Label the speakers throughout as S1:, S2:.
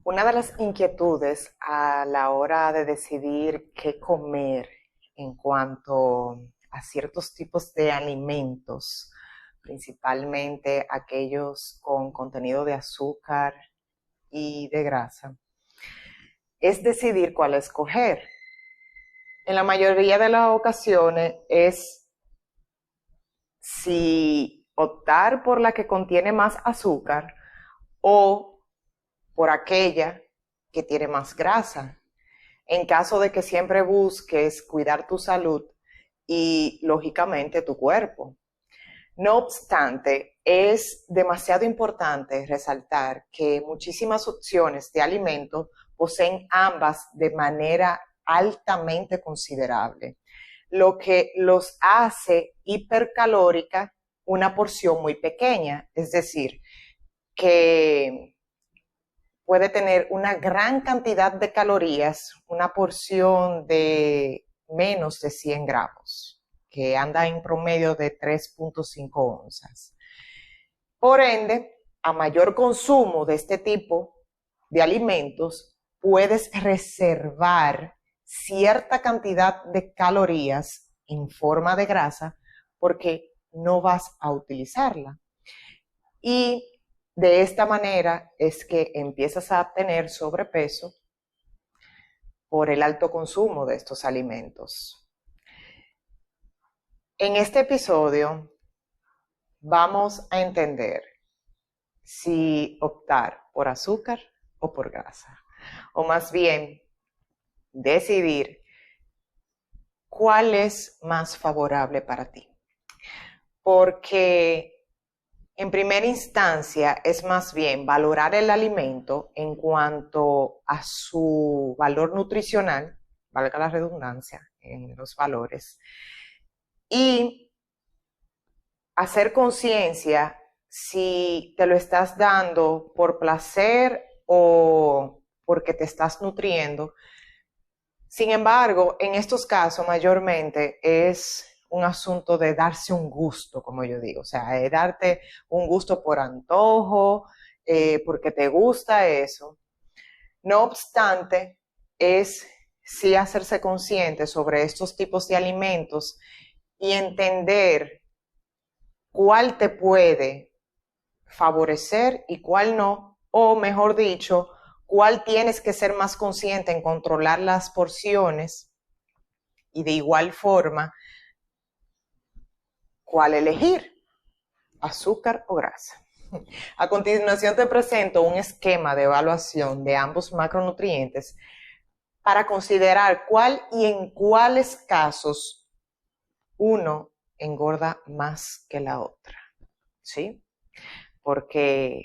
S1: Una de las inquietudes a la hora de decidir qué comer en cuanto a ciertos tipos de alimentos, principalmente aquellos con contenido de azúcar y de grasa, es decidir cuál escoger. En la mayoría de las ocasiones es si optar por la que contiene más azúcar o por aquella que tiene más grasa. En caso de que siempre busques cuidar tu salud y, lógicamente, tu cuerpo. No obstante, es demasiado importante resaltar que muchísimas opciones de alimentos poseen ambas de manera altamente considerable, lo que los hace hipercalórica una porción muy pequeña, es decir, que puede tener una gran cantidad de calorías, una porción de menos de 100 gramos, que anda en promedio de 3.5 onzas. Por ende, a mayor consumo de este tipo de alimentos, puedes reservar cierta cantidad de calorías en forma de grasa porque no vas a utilizarla. Y de esta manera es que empiezas a tener sobrepeso por el alto consumo de estos alimentos. En este episodio vamos a entender si optar por azúcar o por grasa, o más bien decidir cuál es más favorable para ti. Porque en primera instancia es más bien valorar el alimento en cuanto a su valor nutricional, valga la redundancia en los valores, y hacer conciencia si te lo estás dando por placer o porque te estás nutriendo. Sin embargo, en estos casos mayormente es un asunto de darse un gusto, como yo digo, o sea, de darte un gusto por antojo, porque te gusta eso. No obstante, es sí hacerse consciente sobre estos tipos de alimentos y entender cuál te puede favorecer y cuál no, o mejor dicho, cuál tienes que ser más consciente en controlar las porciones y de igual forma cuál elegir, azúcar o grasa. A continuación te presento un esquema de evaluación de ambos macronutrientes para considerar cuál y en cuáles casos uno engorda más que la otra, ¿sí? Porque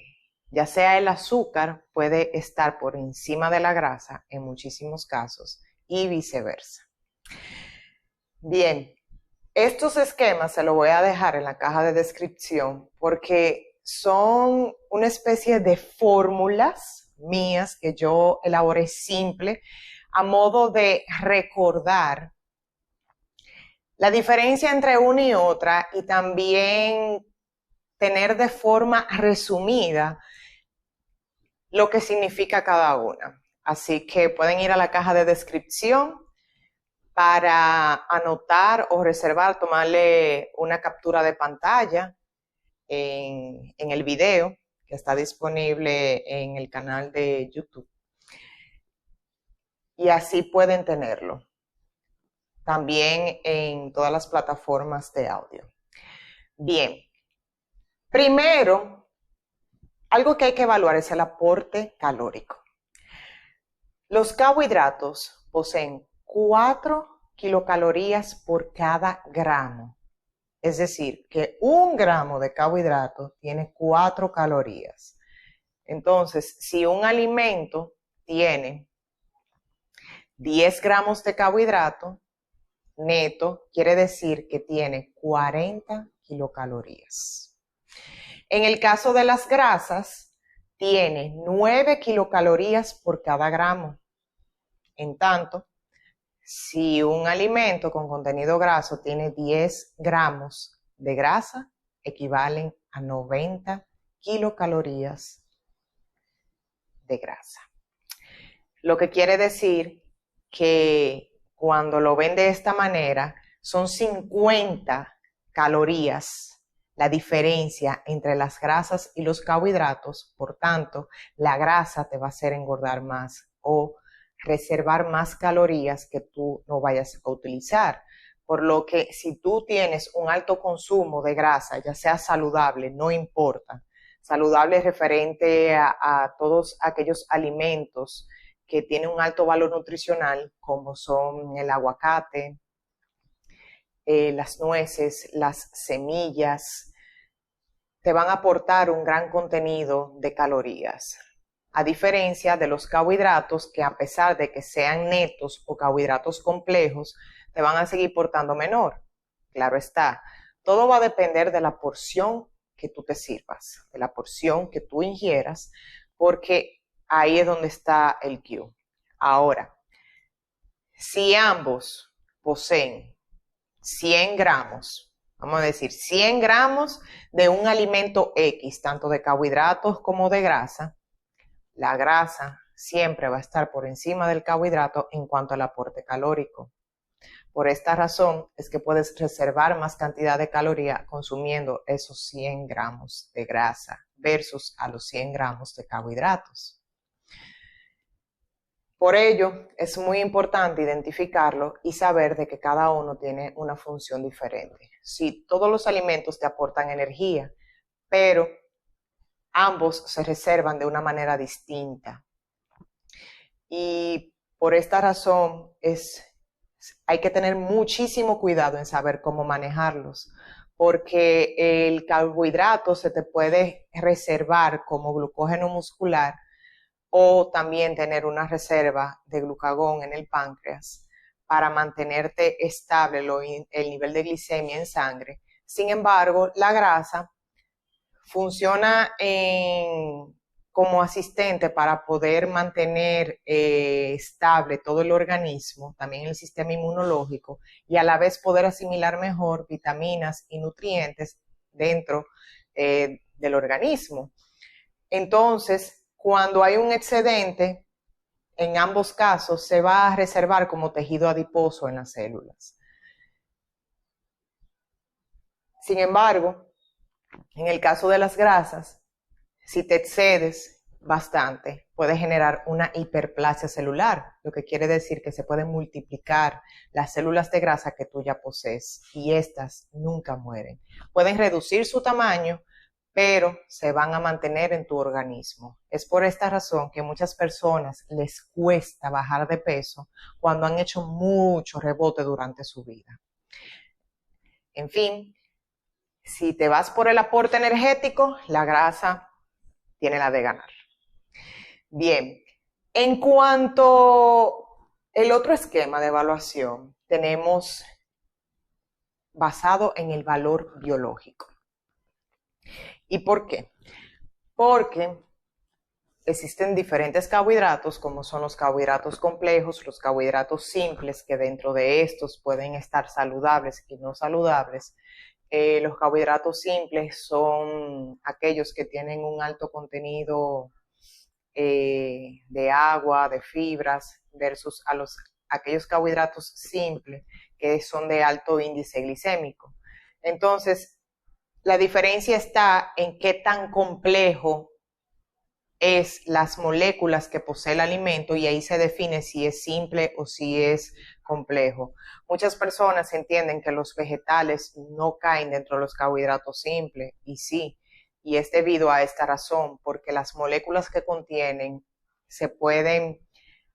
S1: ya sea el azúcar puede estar por encima de la grasa en muchísimos casos y viceversa. Bien, estos esquemas se los voy a dejar en la caja de descripción porque son una especie de fórmulas mías que yo elaboré simple a modo de recordar la diferencia entre una y otra y también tener de forma resumida lo que significa cada una. Así que pueden ir a la caja de descripción para anotar o reservar, tomarle una captura de pantalla en el video que está disponible en el canal de YouTube. Y así pueden tenerlo. También en todas las plataformas de audio. Bien. Primero, algo que hay que evaluar es el aporte calórico. Los carbohidratos poseen 4 kilocalorías por cada gramo. Es decir, que 1 gramo de carbohidrato tiene 4 calorías. Entonces, si un alimento tiene 10 gramos de carbohidrato neto, quiere decir que tiene 40 kilocalorías. En el caso de las grasas, tiene 9 kilocalorías por cada gramo. En tanto, si un alimento con contenido graso tiene 10 gramos de grasa, equivalen a 90 kilocalorías de grasa. lo que quiere decir que cuando lo ven de esta manera, son 50 calorías la diferencia entre las grasas y los carbohidratos. Por tanto, la grasa te va a hacer engordar más o reservar más calorías que tú no vayas a utilizar. Por lo que si tú tienes un alto consumo de grasa, ya sea saludable, no importa, saludable referente a todos aquellos alimentos que tienen un alto valor nutricional, como son el aguacate, las nueces, las semillas, te van a aportar un gran contenido de calorías. A diferencia de los carbohidratos, que a pesar de que sean netos o carbohidratos complejos, te van a seguir portando menor. Claro está, todo va a depender de la porción que tú te sirvas, de la porción que tú ingieras, porque ahí es donde está el cue. Ahora, si ambos poseen 100 gramos, vamos a decir 100 gramos de un alimento X, tanto de carbohidratos como de grasa, la grasa siempre va a estar por encima del carbohidrato en cuanto al aporte calórico. Por esta razón es que puedes reservar más cantidad de caloría consumiendo esos 100 gramos de grasa versus a los 100 gramos de carbohidratos. Por ello, es muy importante identificarlo y saber de que cada uno tiene una función diferente. Sí, todos los alimentos te aportan energía, pero ambos se reservan de una manera distinta. Y por esta razón hay que tener muchísimo cuidado en saber cómo manejarlos, porque el carbohidrato se te puede reservar como glucógeno muscular o también tener una reserva de glucagón en el páncreas para mantenerte estable el nivel de glicemia en sangre. Sin embargo, la grasa funciona como asistente para poder mantener estable todo el organismo, también el sistema inmunológico, y a la vez poder asimilar mejor vitaminas y nutrientes dentro del organismo. Entonces, cuando hay un excedente, en ambos casos se va a reservar como tejido adiposo en las células. Sin embargo, en el caso de las grasas, si te excedes bastante, puede generar una hiperplasia celular, lo que quiere decir que se pueden multiplicar las células de grasa que tú ya posees y estas nunca mueren. Pueden reducir su tamaño, pero se van a mantener en tu organismo. Es por esta razón que a muchas personas les cuesta bajar de peso cuando han hecho mucho rebote durante su vida. En fin, si te vas por el aporte energético, la grasa tiene la de ganar. Bien, en cuanto al otro esquema de evaluación, tenemos basado en el valor biológico. ¿Y por qué? Porque existen diferentes carbohidratos, como son los carbohidratos complejos, los carbohidratos simples, que dentro de estos pueden estar saludables y no saludables. Los carbohidratos simples son aquellos que tienen un alto contenido de agua, de fibras, versus aquellos carbohidratos simples que son de alto índice glicémico. Entonces, la diferencia está en qué tan complejo es las moléculas que posee el alimento y ahí se define si es simple o si es complejo. Muchas personas entienden que los vegetales no caen dentro de los carbohidratos simples y sí, y es debido a esta razón, porque las moléculas que contienen se pueden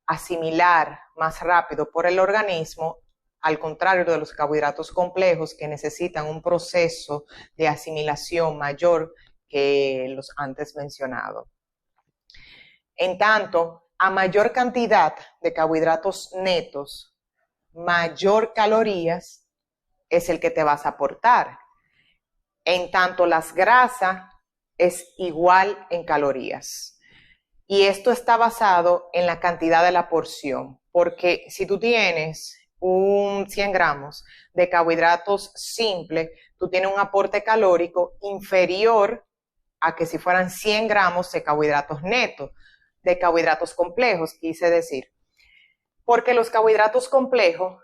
S1: asimilar más rápido por el organismo, al contrario de los carbohidratos complejos que necesitan un proceso de asimilación mayor que los antes mencionados. En tanto, a mayor cantidad de carbohidratos netos, mayor calorías es el que te vas a aportar. En tanto, las grasas es igual en calorías. Y esto está basado en la cantidad de la porción, porque si tú tienes 100 gramos de carbohidratos simples, tú tienes un aporte calórico inferior a que si fueran 100 gramos de carbohidratos netos. de carbohidratos complejos, quise decir. Porque los carbohidratos complejos,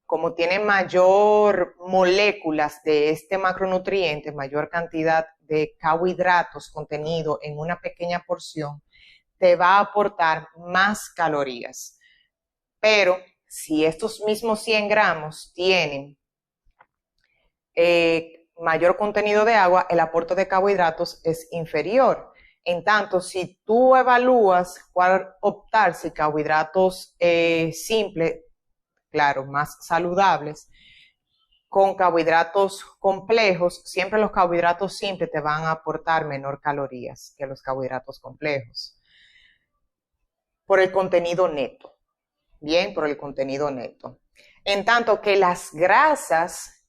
S1: como tienen mayor moléculas de este macronutriente, mayor cantidad de carbohidratos contenido en una pequeña porción, te va a aportar más calorías. Pero si estos mismos 100 gramos tienen mayor contenido de agua, el aporte de carbohidratos es inferior. En tanto, si tú evalúas cuál optar, si carbohidratos simples, claro, más saludables, con carbohidratos complejos, siempre los carbohidratos simples te van a aportar menor calorías que los carbohidratos complejos. Por el contenido neto. Bien, por el contenido neto. En tanto que las grasas,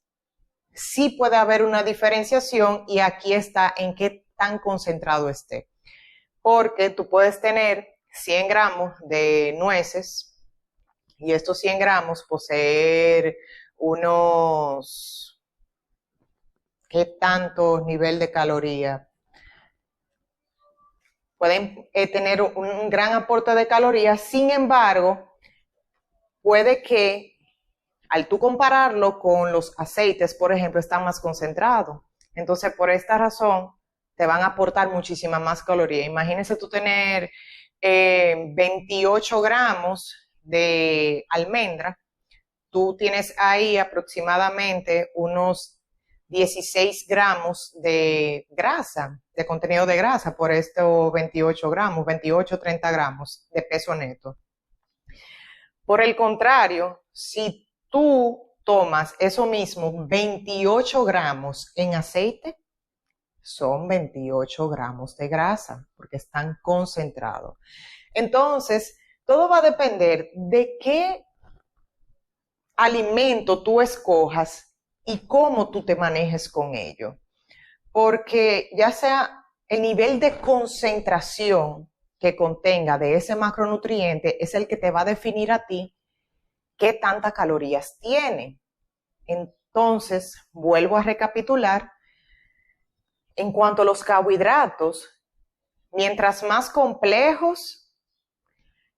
S1: sí puede haber una diferenciación y aquí está en qué tan concentrado esté. Porque tú puedes tener 100 gramos de nueces y estos 100 gramos poseer unos, ¿qué tanto nivel de caloría? Pueden tener un gran aporte de calorías, sin embargo, puede que al tú compararlo con los aceites, por ejemplo, están más concentrados. Entonces, por esta razón, te van a aportar muchísima más calorías. Imagínense tú tener 28 gramos de almendra. Tú tienes ahí aproximadamente unos 16 gramos de grasa, de contenido de grasa, por estos 28 gramos, 28, 30 gramos de peso neto. Por el contrario, si tú tomas eso mismo, 28 gramos en aceite, son 28 gramos de grasa, porque están concentrados. Entonces, todo va a depender de qué alimento tú escojas y cómo tú te manejes con ello. Porque ya sea el nivel de concentración que contenga de ese macronutriente es el que te va a definir a ti qué tantas calorías tiene. Entonces, vuelvo a recapitular. En cuanto a los carbohidratos, mientras más complejos,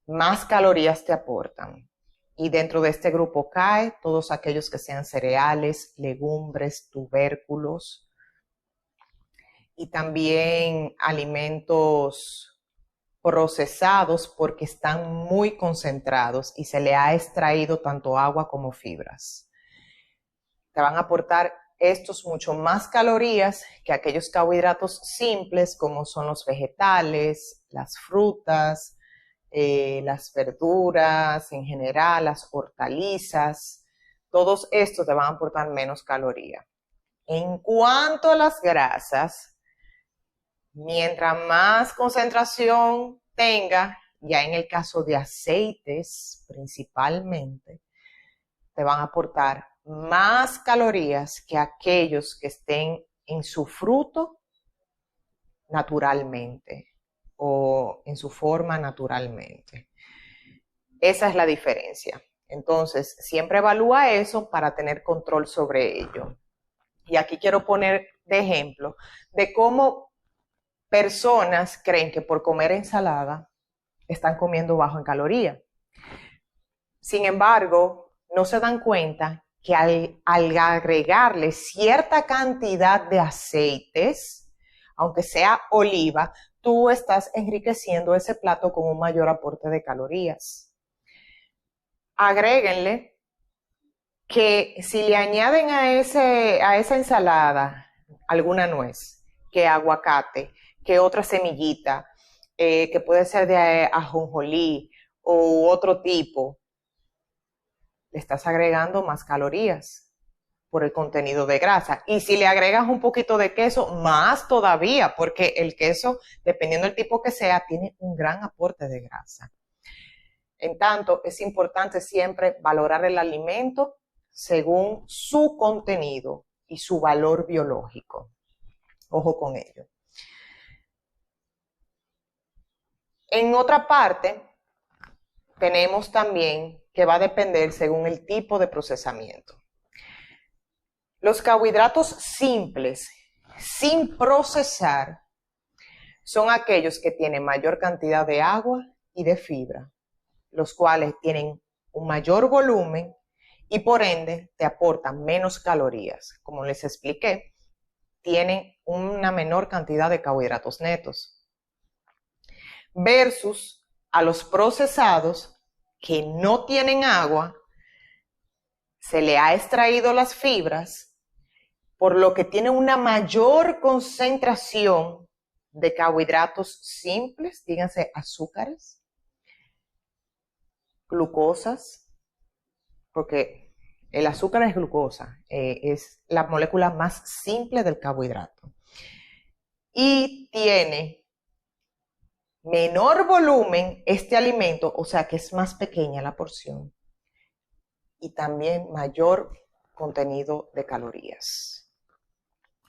S1: más calorías te aportan. Y dentro de este grupo cae todos aquellos que sean cereales, legumbres, tubérculos y también alimentos procesados porque están muy concentrados y se le ha extraído tanto agua como fibras. Te van a aportar estos mucho más calorías que aquellos carbohidratos simples como son los vegetales, las frutas, las verduras en general, las hortalizas. Todos estos te van a aportar menos calorías. En cuanto a las grasas, mientras más concentración tenga, ya en el caso de aceites principalmente, te van a aportar más calorías que aquellos que estén en su fruto naturalmente o en su forma naturalmente. Esa es la diferencia. Entonces, siempre evalúa eso para tener control sobre ello. Y aquí quiero poner de ejemplo de cómo personas creen que por comer ensalada están comiendo bajo en calorías. Sin embargo, no se dan cuenta que al agregarle cierta cantidad de aceites, aunque sea oliva, tú estás enriqueciendo ese plato con un mayor aporte de calorías. Agréguenle que si le añaden a esa ensalada alguna nuez, que aguacate, que otra semillita, que puede ser de ajonjolí o otro tipo, le estás agregando más calorías por el contenido de grasa. Y si le agregas un poquito de queso, más todavía, porque el queso, dependiendo del tipo que sea, tiene un gran aporte de grasa. En tanto, es importante siempre valorar el alimento según su contenido y su valor biológico. Ojo con ello. En otra parte, tenemos también que va a depender según el tipo de procesamiento. Los carbohidratos simples, sin procesar, son aquellos que tienen mayor cantidad de agua y de fibra, los cuales tienen un mayor volumen y por ende te aportan menos calorías. Como les expliqué, tienen una menor cantidad de carbohidratos netos. Versus a los procesados que no tienen agua, se le ha extraído las fibras, por lo que tienen una mayor concentración de carbohidratos simples, díganse azúcares, glucosas, porque el azúcar es glucosa, es la molécula más simple del carbohidrato. Y tiene menor volumen este alimento, o sea que es más pequeña la porción. Y también mayor contenido de calorías.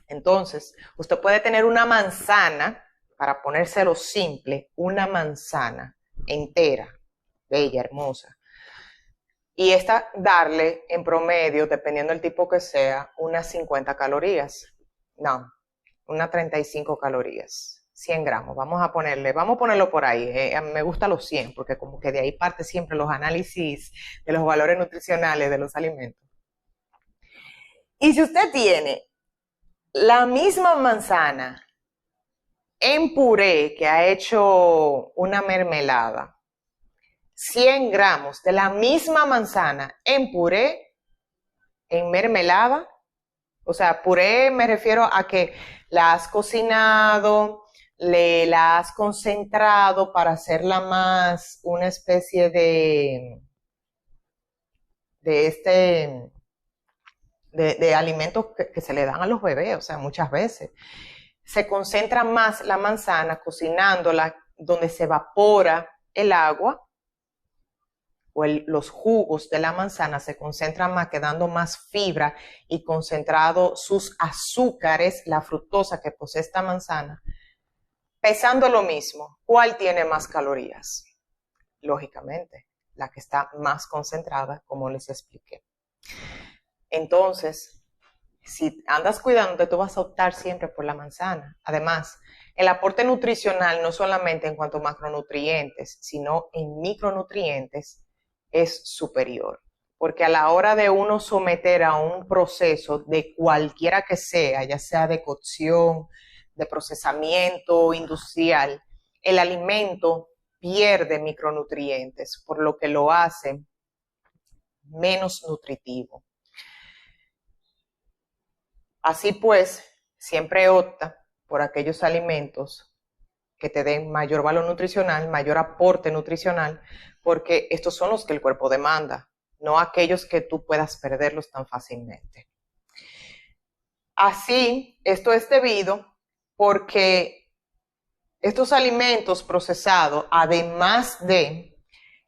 S1: Entonces, usted puede tener una manzana, para ponérselo simple, una manzana entera, bella, hermosa, y esta darle en promedio, dependiendo del tipo que sea, unas 50 calorías. No, unas 35 calorías, 100 gramos. Vamos a ponerlo por ahí. Me gusta los 100, porque como que de ahí parte siempre los análisis de los valores nutricionales de los alimentos. Y si usted tiene la misma manzana en puré que ha hecho una mermelada, 100 gramos de la misma manzana en puré, en mermelada, o sea, puré me refiero a que la has cocinado, la has concentrado para hacerla más una especie de alimentos que se le dan a los bebés, o sea, muchas veces. Se concentra más la manzana cocinándola donde se evapora el agua o los jugos de la manzana se concentran más, quedando más fibra y concentrado sus azúcares, la fructosa que posee esta manzana, pesando lo mismo. ¿Cuál tiene más calorías? Lógicamente, la que está más concentrada, como les expliqué. Entonces, si andas cuidándote, tú vas a optar siempre por la manzana. Además, el aporte nutricional, no solamente en cuanto a macronutrientes, sino en micronutrientes, es superior. Porque a la hora de uno someter a un proceso de cualquiera que sea, ya sea de cocción, de procesamiento industrial, el alimento pierde micronutrientes, por lo que lo hace menos nutritivo. Así pues, siempre opta por aquellos alimentos que te den mayor valor nutricional, mayor aporte nutricional, porque estos son los que el cuerpo demanda, no aquellos que tú puedas perderlos tan fácilmente. Así, esto es debido porque estos alimentos procesados, además de,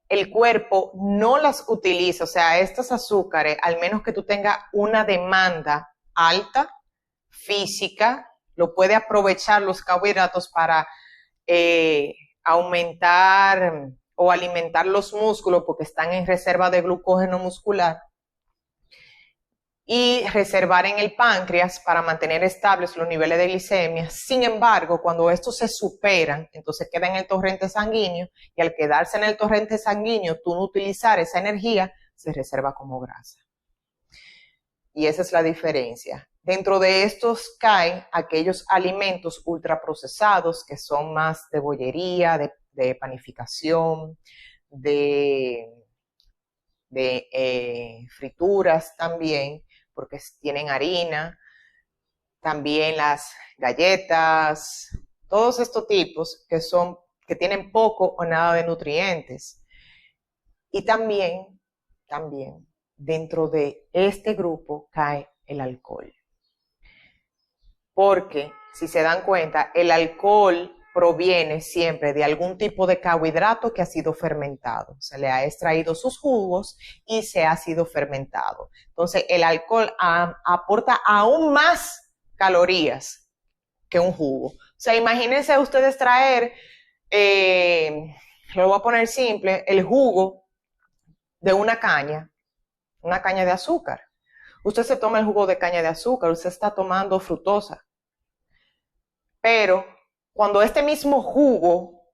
S1: el cuerpo no las utiliza, o sea, estos azúcares, al menos que tú tengas una demanda alta, física, lo puede aprovechar los carbohidratos para aumentar o alimentar los músculos porque están en reserva de glucógeno muscular y reservar en el páncreas para mantener estables los niveles de glicemia. Sin embargo, cuando estos se superan, entonces queda en el torrente sanguíneo y al quedarse en el torrente sanguíneo, tú no utilizar esa energía, se reserva como grasa. Y esa es la diferencia. Dentro de estos caen aquellos alimentos ultraprocesados que son más de bollería, de panificación, de frituras también, porque tienen harina, también las galletas, todos estos tipos que tienen poco o nada de nutrientes. Y también dentro de este grupo cae el alcohol. Porque, si se dan cuenta, el alcohol proviene siempre de algún tipo de carbohidrato que ha sido fermentado. Se le ha extraído sus jugos y se ha sido fermentado. Entonces, el alcohol aporta aún más calorías que un jugo. O sea, imagínense ustedes traer, lo voy a poner simple, el jugo de una caña de azúcar. Usted se toma el jugo de caña de azúcar, usted está tomando fructosa. Pero cuando este mismo jugo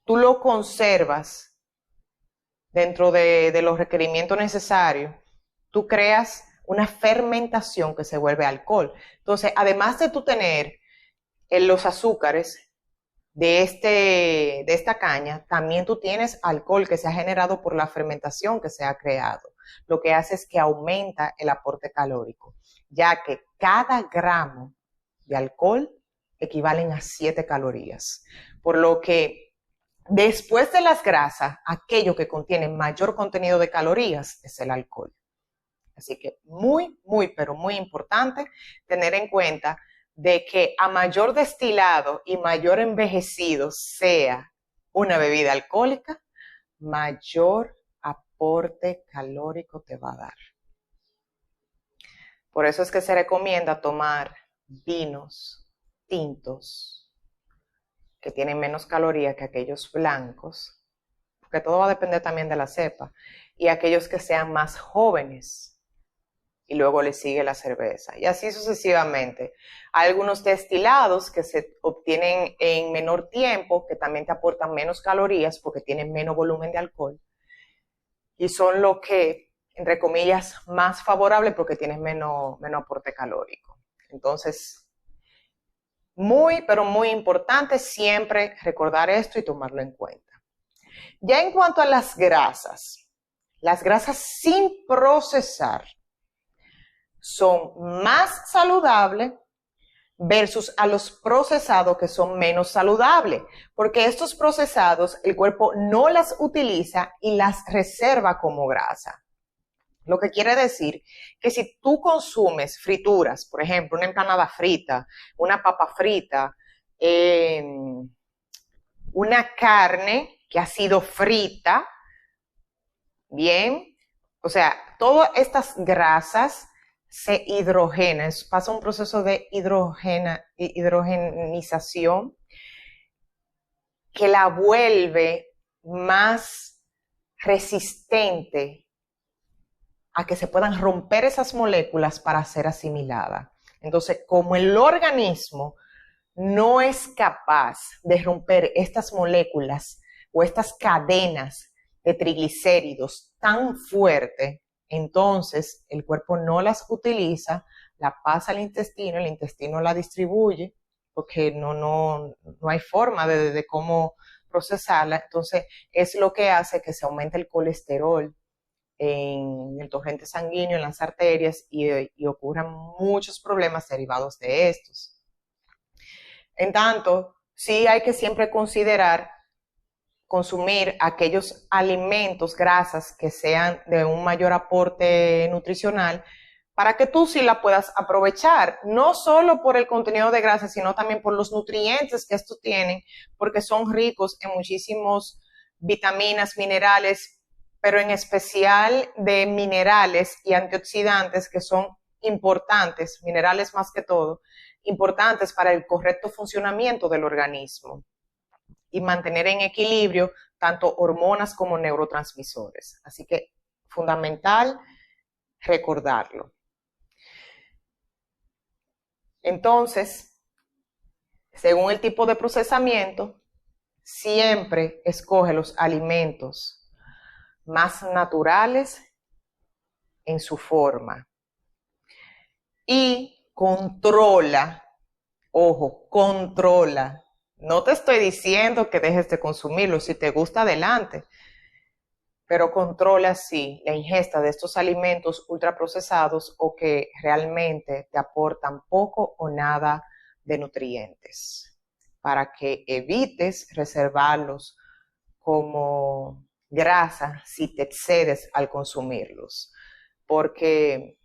S1: tú lo conservas dentro de los requerimientos necesarios, tú creas una fermentación que se vuelve alcohol. Entonces, además de tú tener los azúcares de esta caña, también tú tienes alcohol que se ha generado por la fermentación que se ha creado. Lo que hace es que aumenta el aporte calórico, ya que cada gramo de alcohol equivalen a 7 calorías. Por lo que después de las grasas, aquello que contiene mayor contenido de calorías es el alcohol. Así que muy, pero muy importante tener en cuenta de que a mayor destilado y mayor envejecido sea una bebida alcohólica, mayor aporte calórico te va a dar. Por eso es que se recomienda tomar vinos tintos que tienen menos calorías que aquellos blancos, porque todo va a depender también de la cepa, y aquellos que sean más jóvenes. Y luego le sigue la cerveza. Y así sucesivamente. Hay algunos destilados que se obtienen en menor tiempo, que también te aportan menos calorías porque tienen menos volumen de alcohol. Y son lo que, entre comillas, más favorable porque tienen menos aporte calórico. Entonces, muy, pero muy importante siempre recordar esto y tomarlo en cuenta. Ya en cuanto a las grasas sin procesar, son más saludables versus a los procesados que son menos saludables, porque estos procesados el cuerpo no las utiliza y las reserva como grasa. Lo que quiere decir que si tú consumes frituras, por ejemplo, una empanada frita, una papa frita, una carne que ha sido frita, bien, o sea, todas estas grasas se hidrogenan, pasa un proceso de hidrogenización que la vuelve más resistente a que se puedan romper esas moléculas para ser asimiladas. Entonces, como el organismo no es capaz de romper estas moléculas o estas cadenas de triglicéridos tan fuerte, entonces el cuerpo no las utiliza, la pasa al intestino, el intestino la distribuye, porque no hay forma de cómo procesarla. Entonces es lo que hace que se aumente el colesterol en el torrente sanguíneo, en las arterias, y ocurran muchos problemas derivados de estos. En tanto, sí hay que siempre considerar consumir aquellos alimentos, grasas que sean de un mayor aporte nutricional para que tú sí la puedas aprovechar, no solo por el contenido de grasa, sino también por los nutrientes que estos tienen, porque son ricos en muchísimos vitaminas, minerales, pero en especial de minerales y antioxidantes que son importantes, minerales más que todo, importantes para el correcto funcionamiento del organismo y mantener en equilibrio tanto hormonas como neurotransmisores. Así que fundamental recordarlo. Entonces, según el tipo de procesamiento, siempre escoge los alimentos más naturales en su forma y controla, ojo, controla. No te estoy diciendo que dejes de consumirlo, si te gusta, adelante, pero controla sí la ingesta de estos alimentos ultraprocesados o que realmente te aportan poco o nada de nutrientes, para que evites reservarlos como grasa si te excedes al consumirlos, porque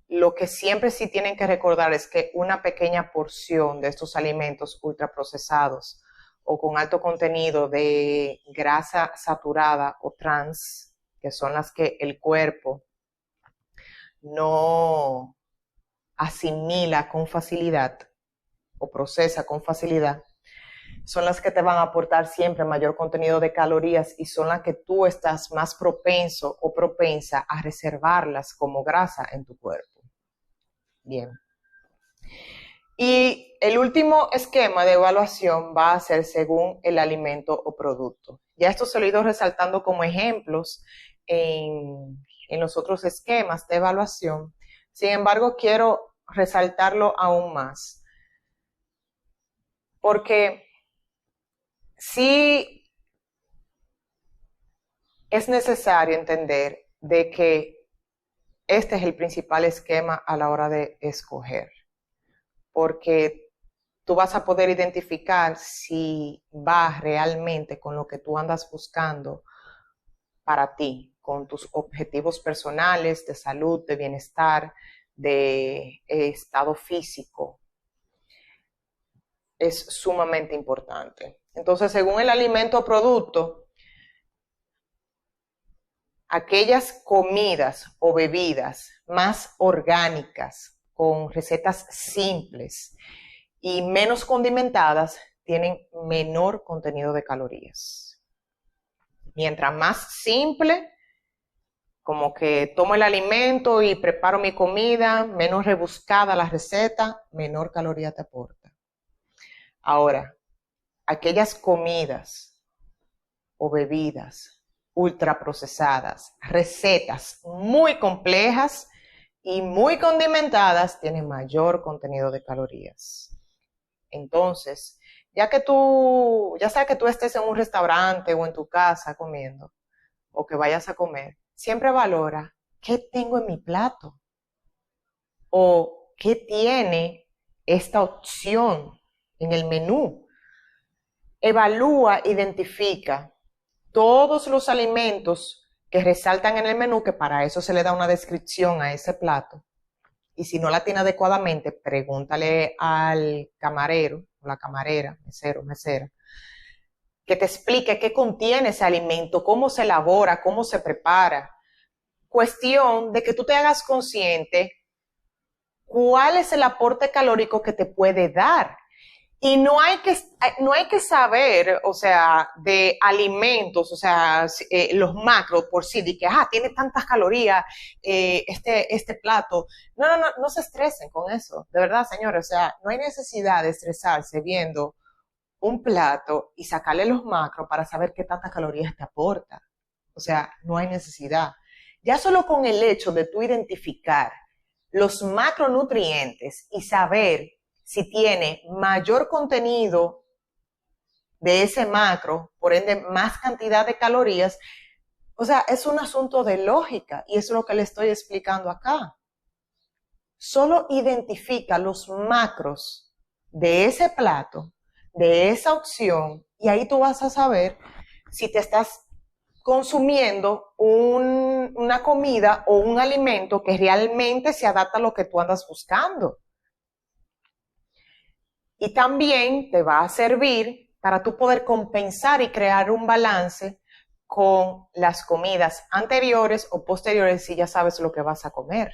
S1: lo que siempre sí tienen que recordar es que una pequeña porción de estos alimentos ultraprocesados o con alto contenido de grasa saturada o trans, que son las que el cuerpo no asimila con facilidad o procesa con facilidad, son las que te van a aportar siempre mayor contenido de calorías y son las que tú estás más propenso o propensa a reservarlas como grasa en tu cuerpo. Bien. Y el último esquema de evaluación va a ser según el alimento o producto. Ya esto se lo he ido resaltando como ejemplos en los otros esquemas de evaluación. Sin embargo, quiero resaltarlo aún más. Porque sí es necesario entender de que este es el principal esquema a la hora de escoger. Porque tú vas a poder identificar si va realmente con lo que tú andas buscando para ti, con tus objetivos personales de salud, de bienestar, de estado físico. Es sumamente importante. Entonces, según el alimento o producto, aquellas comidas o bebidas más orgánicas, con recetas simples y menos condimentadas, tienen menor contenido de calorías. Mientras más simple, como que tomo el alimento y preparo mi comida, menos rebuscada la receta, menor caloría te aporta. Ahora, aquellas comidas o bebidas ultraprocesadas, recetas muy complejas y muy condimentadas, tienen mayor contenido de calorías. Entonces, ya sea que tú estés en un restaurante o en tu casa comiendo, o que vayas a comer, siempre valora qué tengo en mi plato o qué tiene esta opción en el menú. Evalúa, identifica todos los alimentos que resaltan en el menú, que para eso se le da una descripción a ese plato. Y si no la tiene adecuadamente, pregúntale al camarero, o la camarera, mesero, mesera, que te explique qué contiene ese alimento, cómo se elabora, cómo se prepara. Cuestión de que tú te hagas consciente cuál es el aporte calórico que te puede dar. Y no hay que saber, o sea, de alimentos, o sea, los macros por sí, de que, tiene tantas calorías este plato. No se estresen con eso, de verdad, señores, o sea, no hay necesidad de estresarse viendo un plato y sacarle los macros para saber qué tantas calorías te aporta. O sea, no hay necesidad. Ya solo con el hecho de tú identificar los macronutrientes y saber si tiene mayor contenido de ese macro, por ende más cantidad de calorías, o sea, es un asunto de lógica y eso es lo que le estoy explicando acá. Solo identifica los macros de ese plato, de esa opción, y ahí tú vas a saber si te estás consumiendo una comida o un alimento que realmente se adapta a lo que tú andas buscando. Y también te va a servir para tú poder compensar y crear un balance con las comidas anteriores o posteriores si ya sabes lo que vas a comer.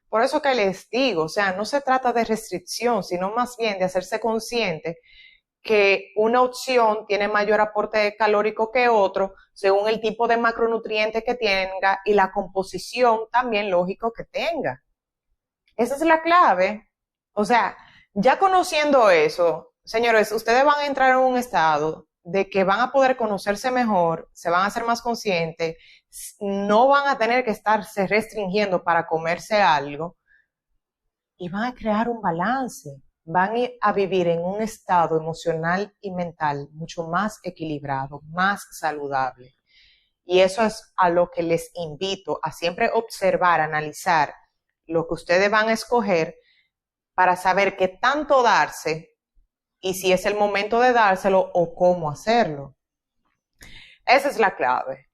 S1: Por eso que les digo, o sea, no se trata de restricción, sino más bien de hacerse consciente que una opción tiene mayor aporte calórico que otro según el tipo de macronutriente que tenga y la composición también lógico que tenga. Esa es la clave. O sea, ya conociendo eso, señores, ustedes van a entrar en un estado de que van a poder conocerse mejor, se van a hacer más conscientes, no van a tener que estarse restringiendo para comerse algo y van a crear un balance, van a vivir en un estado emocional y mental mucho más equilibrado, más saludable. Y eso es a lo que les invito, a siempre observar, analizar lo que ustedes van a escoger para saber qué tanto darse y si es el momento de dárselo o cómo hacerlo. Esa es la clave.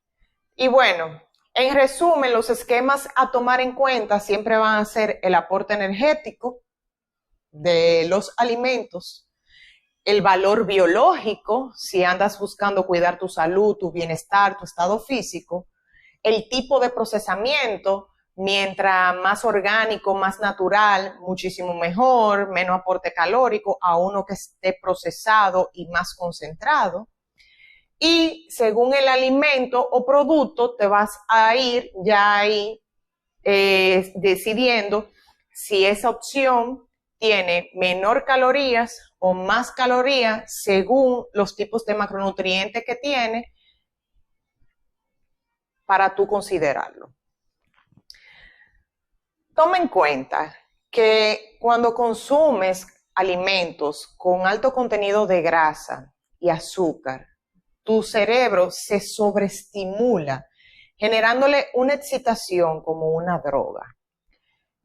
S1: Y bueno, en resumen, los esquemas a tomar en cuenta siempre van a ser el aporte energético de los alimentos, el valor biológico, si andas buscando cuidar tu salud, tu bienestar, tu estado físico, el tipo de procesamiento, mientras más orgánico, más natural, muchísimo mejor, menos aporte calórico, a uno que esté procesado y más concentrado. Y según el alimento o producto, te vas a ir ya ahí decidiendo si esa opción tiene menor calorías o más calorías según los tipos de macronutrientes que tiene para tú considerarlo. Toma en cuenta que cuando consumes alimentos con alto contenido de grasa y azúcar, tu cerebro se sobreestimula, generándole una excitación como una droga,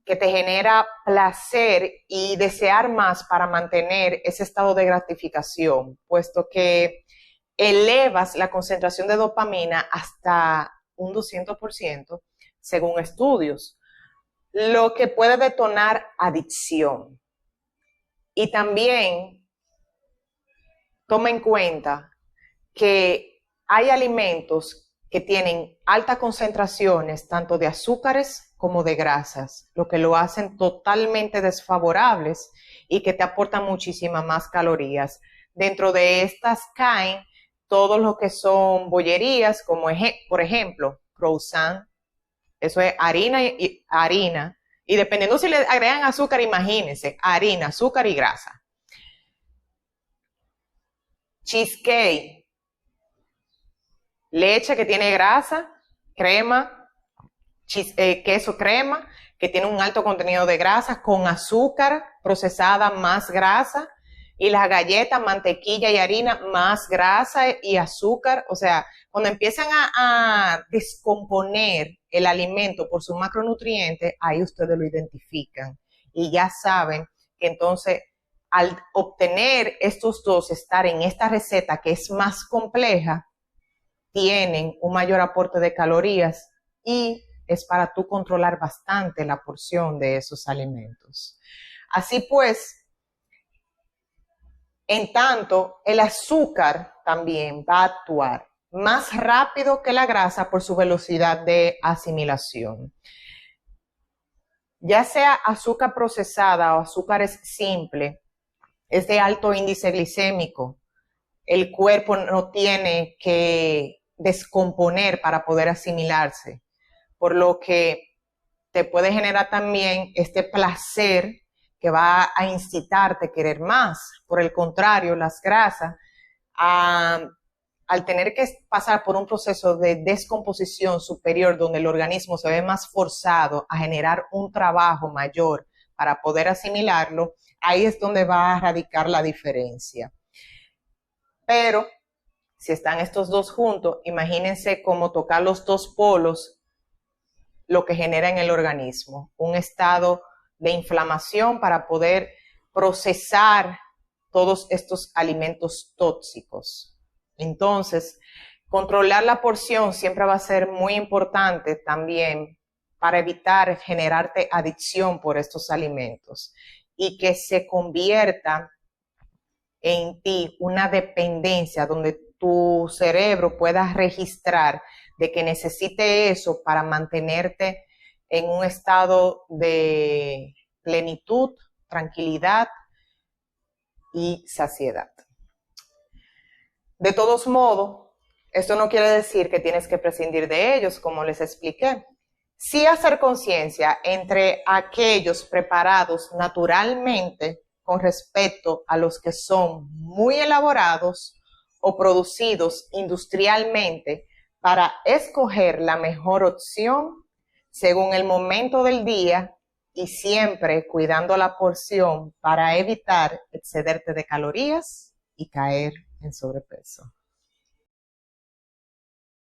S1: que te genera placer y desear más para mantener ese estado de gratificación, puesto que elevas la concentración de dopamina hasta un 200%, según estudios, lo que puede detonar adicción. Y también toma en cuenta que hay alimentos que tienen altas concentraciones tanto de azúcares como de grasas, lo que lo hacen totalmente desfavorables y que te aportan muchísimas más calorías. Dentro de estas caen todo lo que son bollerías, como por ejemplo, croissant, eso es harina y dependiendo si le agregan azúcar, imagínense, harina, azúcar y grasa. Cheesecake, leche que tiene grasa, crema, queso crema, que tiene un alto contenido de grasa, con azúcar procesada más grasa, y las galletas, mantequilla y harina más grasa y azúcar. O sea, cuando empiezan a descomponer el alimento por sus macronutrientes, ahí ustedes lo identifican y ya saben que entonces al obtener estos dos, estar en esta receta que es más compleja, tienen un mayor aporte de calorías y es para tú controlar bastante la porción de esos alimentos. Así pues, en tanto, el azúcar también va a actuar más rápido que la grasa por su velocidad de asimilación. Ya sea azúcar procesada o azúcares simples, es de alto índice glicémico. El cuerpo no tiene que descomponer para poder asimilarse, por lo que te puede generar también este placer que va a incitarte a querer más. Por el contrario, las grasas, al tener que pasar por un proceso de descomposición superior donde el organismo se ve más forzado a generar un trabajo mayor para poder asimilarlo, ahí es donde va a radicar la diferencia. Pero si están estos dos juntos, imagínense cómo tocar los dos polos, lo que genera en el organismo, un estado de inflamación para poder procesar todos estos alimentos tóxicos. Entonces, controlar la porción siempre va a ser muy importante también para evitar generarte adicción por estos alimentos y que se convierta en ti una dependencia donde tu cerebro pueda registrar de que necesite eso para mantenerte en un estado de plenitud, tranquilidad y saciedad. De todos modos, esto no quiere decir que tienes que prescindir de ellos, como les expliqué. Sí hacer conciencia entre aquellos preparados naturalmente con respecto a los que son muy elaborados o producidos industrialmente para escoger la mejor opción según el momento del día y siempre cuidando la porción para evitar excederte de calorías y caer en sobrepeso.